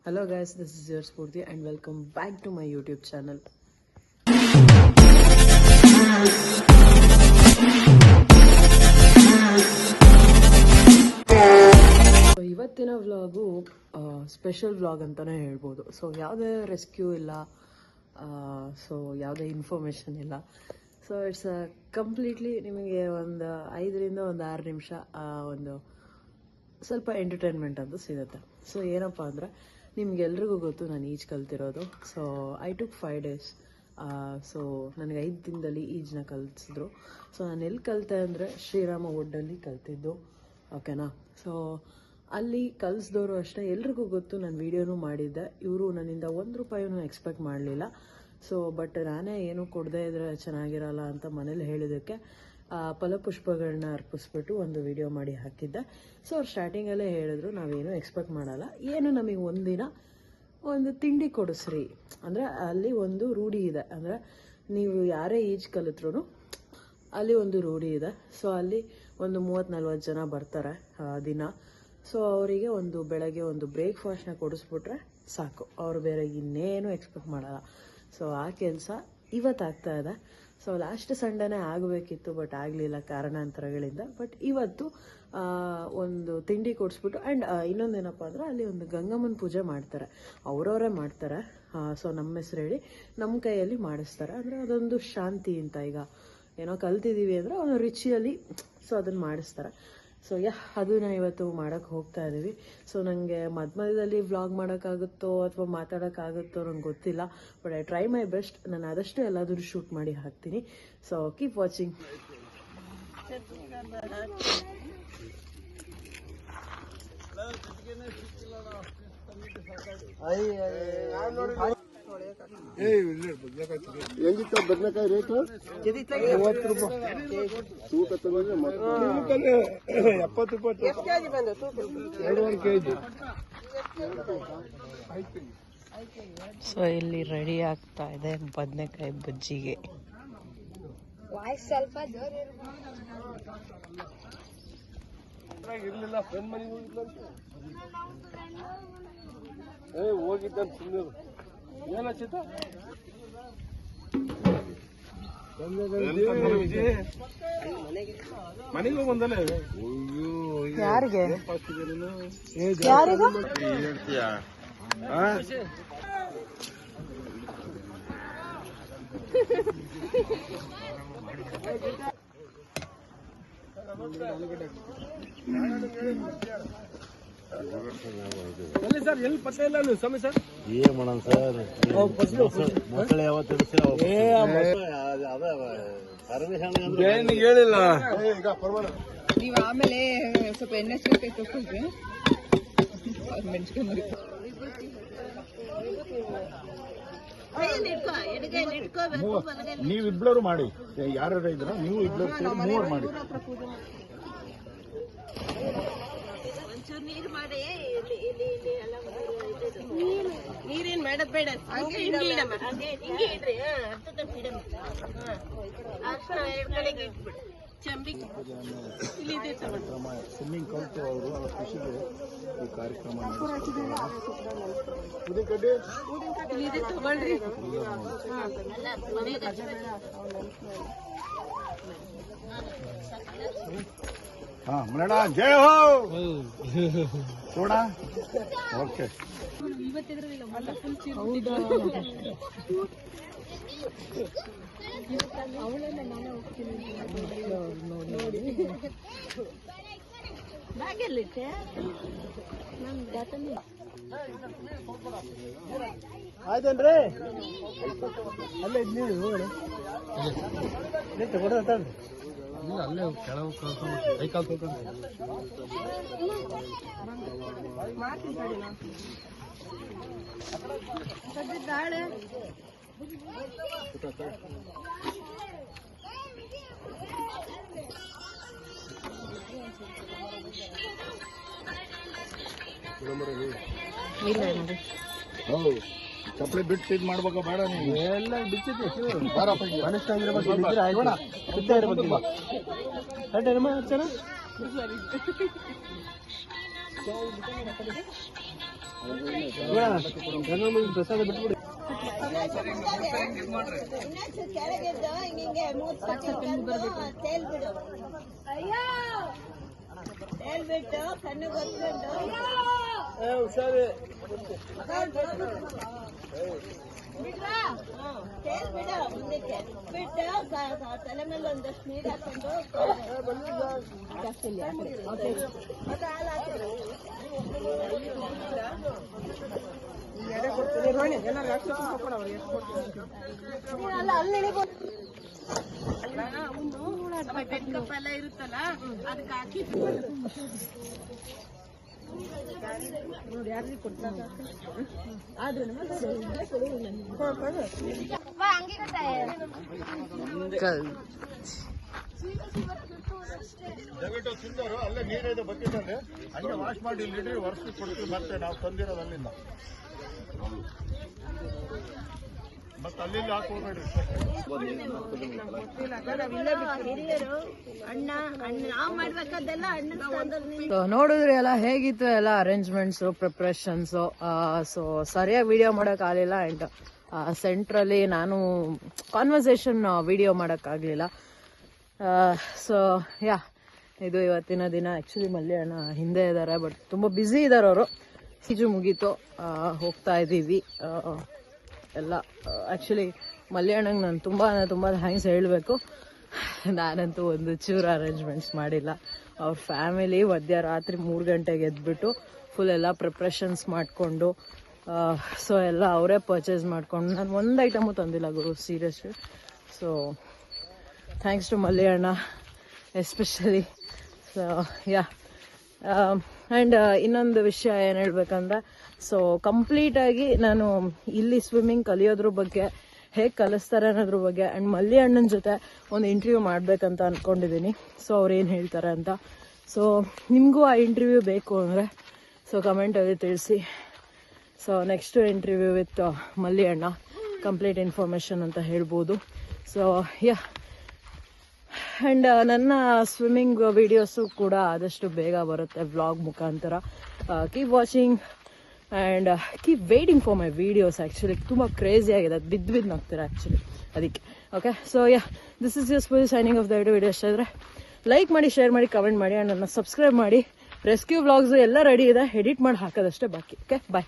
Hello guys, this is your Spurti and welcome back to my YouTube channel. ಇವತ್ತಿನ vlog special vlog ಅಂತಲೇ ಹೇಳ್ಬೋದು. So ಯಾವುದೇ rescue ಇಲ್ಲ, so ಯಾವುದೇ information ಇಲ್ಲ. ಸೊ ಇಟ್ಸ್ ಕಂಪ್ಲೀಟ್ಲಿ ನಿಮಗೆ ಒಂದು 5ರಿಂದ 6 ನಿಮಿಷ ಒಂದು ಸ್ವಲ್ಪ ಎಂಟರ್ಟೈನ್ಮೆಂಟ್ ಅಂತ ಸಿಗುತ್ತೆ. ಸೊ ಏನಪ್ಪ ಅಂದರೆ, ನಿಮ್ಗೆಲ್ರಿಗೂ ಗೊತ್ತು ನಾನು ಈಜು ಕಲ್ತಿರೋದು. So I took 5 days. So ನನಗೆ 5 ದಿನದಲ್ಲಿ ಈಜನ್ನ ಕಲಿಸಿದ್ರು. ಸೊ ನಾನು ಎಲ್ಲಿ ಕಲಿತೆ ಅಂದರೆ ಶ್ರೀರಾಮ ಒಡ್ಡಲ್ಲಿ ಕಲ್ತಿದ್ದು, ಓಕೆನಾ. ಸೊ ಅಲ್ಲಿ ಕಲಿಸಿದವರು ಅಷ್ಟೇ, ಎಲ್ರಿಗೂ ಗೊತ್ತು. ನಾನು ವೀಡಿಯೋನೂ ಮಾಡಿದ್ದೆ. ಇವರು ನನ್ನಿಂದ 1 ರೂಪಾಯಿನೂ ಎಕ್ಸ್ಪೆಕ್ಟ್ ಮಾಡಲಿಲ್ಲ. ಸೊ ಬಟ್ ನಾನೇ ಏನೂ ಕೊಡದೇ ಇದ್ರೆ ಚೆನ್ನಾಗಿರಲ್ಲ ಅಂತ ಮನೇಲಿ ಹೇಳಿದ್ದಕ್ಕೆ ಫಲಪುಷ್ಪಗಳನ್ನ ಅರ್ಪಿಸ್ಬಿಟ್ಟು ಒಂದು ವಿಡಿಯೋ ಮಾಡಿ ಹಾಕಿದ್ದೆ. ಸೊ ಅವ್ರು ಸ್ಟಾರ್ಟಿಂಗಲ್ಲೇ ಹೇಳಿದ್ರು, ನಾವೇನು ಎಕ್ಸ್ಪೆಕ್ಟ್ ಮಾಡಲ್ಲ, ಏನು ನಮಗೆ ಒಂದಿನ ಒಂದು ತಿಂಡಿ ಕೊಡಿಸ್ರಿ. ಅಂದರೆ ಅಲ್ಲಿ ಒಂದು ರೂಢಿ ಇದೆ, ಅಂದರೆ ನೀವು ಯಾರೇ ಈಜು ಕಲಿತ್ರೂ ಅಲ್ಲಿ ಒಂದು ರೂಢಿ ಇದೆ. ಸೊ ಅಲ್ಲಿ ಒಂದು 30-40 ಜನ ಬರ್ತಾರೆ ದಿನ. ಸೊ ಅವರಿಗೆ ಒಂದು ಬೆಳಗ್ಗೆ ಒಂದು ಬ್ರೇಕ್ಫಾಸ್ಟ್ನ ಕೊಡಿಸ್ಬಿಟ್ರೆ ಸಾಕು, ಅವರು ಬೇರೆ ಇನ್ನೇನು ಎಕ್ಸ್ಪೆಕ್ಟ್ ಮಾಡಲ್ಲ. ಸೊ ಆ ಕೆಲಸ ಇವತ್ತಾಗ್ತಾ ಇದೆ. ಸೊ ಲಾಸ್ಟ್ ಸಂಡೇನೇ ಆಗಬೇಕಿತ್ತು, ಬಟ್ ಆಗಲಿಲ್ಲ ಕಾರಣಾಂತರಗಳಿಂದ. ಬಟ್ ಇವತ್ತು ಒಂದು ತಿಂಡಿ ಕೊಡಿಸ್ಬಿಟ್ಟು, ಆ್ಯಂಡ್ ಇನ್ನೊಂದೇನಪ್ಪ ಅಂದರೆ ಅಲ್ಲಿ ಒಂದು ಗಂಗಮ್ಮನ ಪೂಜೆ ಮಾಡ್ತಾರೆ, ಅವರವರೇ ಮಾಡ್ತಾರೆ. ಸೊ ನಮ್ಮ ಹೆಸರು ಹೇಳಿ ನಮ್ಮ ಕೈಯಲ್ಲಿ ಮಾಡಿಸ್ತಾರೆ. ಅಂದರೆ ಅದೊಂದು ಶಾಂತಿ ಅಂತ. ಈಗ ಏನೋ ಕಲ್ತಿದ್ದೀವಿ ಅಂದರೆ ಒಂದು ರಿಚುವಲಿ, ಸೊ ಅದನ್ನು ಮಾಡಿಸ್ತಾರೆ. ಸೊ ಅದನ್ನ ಇವತ್ತು ಮಾಡೋಕ್ಕೆ ಹೋಗ್ತಾ ಇದ್ದೀವಿ. ಸೊ ನನಗೆ ಮಧ್ಯದಲ್ಲಿ ವ್ಲಾಗ್ ಮಾಡೋಕ್ಕಾಗುತ್ತೋ ಅಥವಾ ಮಾತಾಡೋಕ್ಕಾಗುತ್ತೋ ನಂಗೆ ಗೊತ್ತಿಲ್ಲ, but I try my best. ನಾನು ಆದಷ್ಟು ಎಲ್ಲಾದರೂ ಶೂಟ್ ಮಾಡಿ ಹಾಕ್ತೀನಿ. So keep watching. ಹೆಂಗಿತ್ತ ಬದನೆಕಾಯಿ ರೇಟು? 30 ರೂಪಾಯಿ ತೂಕ ತಂದ್ರೆ 70 ರೂಪಾಯಿ 2 ಕೆಜಿ. ಸೊ ಇಲ್ಲಿ ರೆಡಿ ಆಗ್ತಾ ಇದೆ ಬದನೆಕಾಯಿ ಬಜ್ಜಿಗೆ. ಇರ್ಲಿಲ್ಲ, ಫ್ರೆಂಡ್ ಮನೆಗೆ ಹೋಗಿದ್ದಂತ. ಹೋಗಿದ್ದಂತ ಸುಮ್ಮನೆ ಏನಚ್ಚಿತ ಮನೆಗೆ ಬಂದಲ್ಲ. ಯಾರಿಗೆ ಹೇಳ್ತೀಯಾ? ಸರ್ ಎಲ್ಲಿ ಪತ್ತ ಇಲ್ಲ ನೀವು ಸಮಯ ಸರ್ ಏನ್ ಮಾಡೋಣ ಸರ್? ಮಕ್ಕಳು ಯಾವತ್ತು ಹೇಳಿಲ್ಲ. ನೀವು ಆಮೇಲೆ ಸ್ವಲ್ಪ ಎಣ್ಣೆ ಕೈ ತಗೊಳ್ರಿ, ಮೆಣಸಿನ್ಕಾಯಿ ನೀವಿಬ್ಳರು ಮಾಡಿ, ಯಾರು ಇದ್ರ ನೀವು ಇಬ್ಳರು ಸೇರಿ 3 ಮಾಡಿ. ನೀರೇನ್ ಬೇಡ ಬೇಡ, ಸ್ವಿಮ್ಮಿಂಗ್ ಕಲ್ತು ಅವರು ಖುಷಿಗೆ ಈ ಕಾರ್ಯಕ್ರಮ ತಗೊಳ್ರಿ. ಹಾ ಮೇಡ ಜಯ ಹೋ ನೋಡ. ಓಕೆ ಆಯ್ತೇನ್ರಿ? ಅಲ್ಲೇ ತಗೊಳ್ಳಿ, ಅಲ್ಲೇ ಕೆಳಗೆ ಕೈ ಕಾಲು ತೊಳ್ಕೊಂಡು ಚಪ್ಪಲಿ ಬಿಟ್ಟು ಇದು ಮಾಡ್ಬೇಕ ಬೇಡ? ನೀವು ಎಲ್ಲ ಬಿಚ್ಚಿದ್ದೆ ಪ್ರಸಾದ ಬಿಟ್ಬಿಡಿ. ಕೆಳಗೆದ್ದು ಹಿಂಗೆ ತೇಲ್ಬಿಟ್ಟು ಕಣ್ಣು ಗೊತ್ಕೊಂಡು ತೇಲ್ಬಿಡು ಮುಂದಕ್ಕೆ ಬಿಟ್ಟು ತಲೆ ಮೇಲೆ ಒಂದಷ್ಟು ನೀರು ಹಾಕೊಂಡು ಮತ್ತೆ ಹಾಲು ಹಾಕಿದ್ರು ಎಲ್ಲ ಇರುತ್ತಲ್ಲ ಅದಕ್ಕೆ ಹಾಕಿ ದಯವಿಟ್ಟು ತಿಂದವರು ಅಲ್ಲೇ ನೀರಿದೆ ಬಕೆಟಲ್ಲಿ ಹಂಗೆ ವಾಶ್ ಮಾಡಿ ಇಲ್ಲಿ ಇಡ್ರಿ, ವರ್ಷಕ್ಕೆ ಕೊಡ್ತೀವಿ. ಮತ್ತೆ ನಾವು ತಂದಿರೋದು ಅಲ್ಲಿಂದ ಮತ್ತೆ ಅಲ್ಲಿ ಹಾಕೋಬೇಡ್ರಿ. ಹಿರಿಯರು ಅಣ್ಣ ನಾವು ಮಾಡ್ಬೇಕಾದೆಲ್ಲ ಅಣ್ಣನ ಸ್ಥಾನದಲ್ಲಿ ಸೊ ನೋಡಿದ್ರಿ ಎಲ್ಲ ಹೇಗಿತ್ತು ಎಲ್ಲ ಅರೇಂಜ್ಮೆಂಟ್ಸು ಪ್ರಿಪ್ರೇಷನ್ಸು. ಸೊ ಸರಿಯಾಗಿ ವಿಡಿಯೋ ಮಾಡೋಕ್ಕಾಗಲಿಲ್ಲ. ಆ್ಯಂಡ್ ಸೆಂಟ್ರಲ್ಲಿ ನಾನು ಕಾನ್ವರ್ಸೇಷನ್ ವಿಡಿಯೋ ಮಾಡೋಕ್ಕಾಗಲಿಲ್ಲ. ಸೊ ಯಾ ಇದು ಇವತ್ತಿನ ದಿನ. ಆ್ಯಕ್ಚುಲಿ ಮಲ್ಲಿ ಅಣ್ಣ ಹಿಂದೆ ಇದ್ದಾರೆ, ಬಟ್ ತುಂಬ ಬ್ಯುಸಿ ಇದ್ದಾರೆ ಅವರು. ಈಜು ಮುಗೀತು, ಹೋಗ್ತಾ ಇದ್ದೀವಿ ಎಲ್ಲ. ಆ್ಯಕ್ಚುಲಿ ಮಲ್ಲಿ ಅಣ್ಣಂಗೆ ನಾನು ತುಂಬ ಥ್ಯಾಂಕ್ಸ್ ಹೇಳಬೇಕು. ನಾನಂತೂ ಒಂದು ಚೂರು ಅರೇಂಜ್ಮೆಂಟ್ಸ್ ಮಾಡಿಲ್ಲ. ಅವ್ರ ಫ್ಯಾಮಿಲಿ ಮಧ್ಯರಾತ್ರಿ 3 ಗಂಟೆಗೆ ಎದ್ಬಿಟ್ಟು ಫುಲ್ ಎಲ್ಲ ಪ್ರಿಪ್ರೇಷನ್ಸ್ ಮಾಡಿಕೊಂಡು ಸೊ ಎಲ್ಲ ಅವರೇ ಪರ್ಚೇಸ್ ಮಾಡಿಕೊಂಡು, ನಾನು ಒಂದು ಐಟಮು ತಂದಿಲ್ಲ ಗುರು, ಸೀರಿಯಸ್ಲಿ. ಸೊ ಥ್ಯಾಂಕ್ಸ್ ಟು ಮಲ್ಲಿ ಅಣ್ಣ ಎಸ್ಪೆಷಲಿ. ಸೊ ಯಾ ಆ್ಯಂಡ್ ಇನ್ನೊಂದು ವಿಷಯ ಏನು ಹೇಳ್ಬೇಕಂದ್ರೆ, ಸೊ ಕಂಪ್ಲೀಟಾಗಿ ನಾನು ಇಲ್ಲಿ ಸ್ವಿಮ್ಮಿಂಗ್ ಕಲಿಯೋದ್ರ ಬಗ್ಗೆ, ಹೇಗೆ ಕಲಿಸ್ತಾರೆ ಅನ್ನೋದ್ರ ಬಗ್ಗೆ, ಆ್ಯಂಡ್ ಮಲ್ಲಿ ಅಣ್ಣನ ಜೊತೆ ಒಂದು ಇಂಟರ್ವ್ಯೂ ಮಾಡಬೇಕಂತ ಅಂದ್ಕೊಂಡಿದ್ದೀನಿ. ಸೊ ಅವ್ರು ಏನು ಹೇಳ್ತಾರೆ ಅಂತ. ಸೊ ನಿಮಗೂ ಆ ಇಂಟರ್ವ್ಯೂ ಬೇಕು ಅಂದರೆ ಸೊ ಕಮೆಂಟಲ್ಲಿ ತಿಳಿಸಿ. ಸೊ ನೆಕ್ಸ್ಟ್ ಇಂಟರ್ವ್ಯೂ ವಿತ್ ಮಲ್ಲಿ ಅಣ್ಣ, ಕಂಪ್ಲೀಟ್ ಇನ್ಫಾರ್ಮೇಷನ್ ಅಂತ ಹೇಳ್ಬೋದು. ಸೊ ಯಾ ಆ್ಯಂಡ್ ನನ್ನ ಸ್ವಿಮ್ಮಿಂಗ್ ವಿಡಿಯೋಸು ಕೂಡ ಆದಷ್ಟು ಬೇಗ ಬರುತ್ತೆ ವ್ಲಾಗ್ ಮುಖಾಂತರ. Keep watching and keep waiting for my videos. Actually ತುಂಬ ಕ್ರೇಜಿ ಆಗಿದೆ, ಅದು ಬಿದ್ದು ನೋಡ್ತೀರಾ ಆ್ಯಕ್ಚುಲಿ ಅದಕ್ಕೆ. Okay, so yeah this is use full signing off the video ಇಷ್ಟ ಇದ್ದರೆ ಲೈಕ್ ಮಾಡಿ, ಶೇರ್ ಮಾಡಿ, ಕಮೆಂಟ್ ಮಾಡಿ, ಆ್ಯಂಡ್ ನನ್ನ ಸಬ್ಸ್ಕ್ರೈಬ್ ಮಾಡಿ. ರೆಸ್ಕ್ಯೂ ವ್ಲಾಗ್ಸು ಎಲ್ಲ ರೆಡಿ ಇದೆ, ಎಡಿಟ್ ಮಾಡಿ ಹಾಕೋದಷ್ಟೇ ಬಾಕಿ. ಓಕೆ, ಬಾಯ್.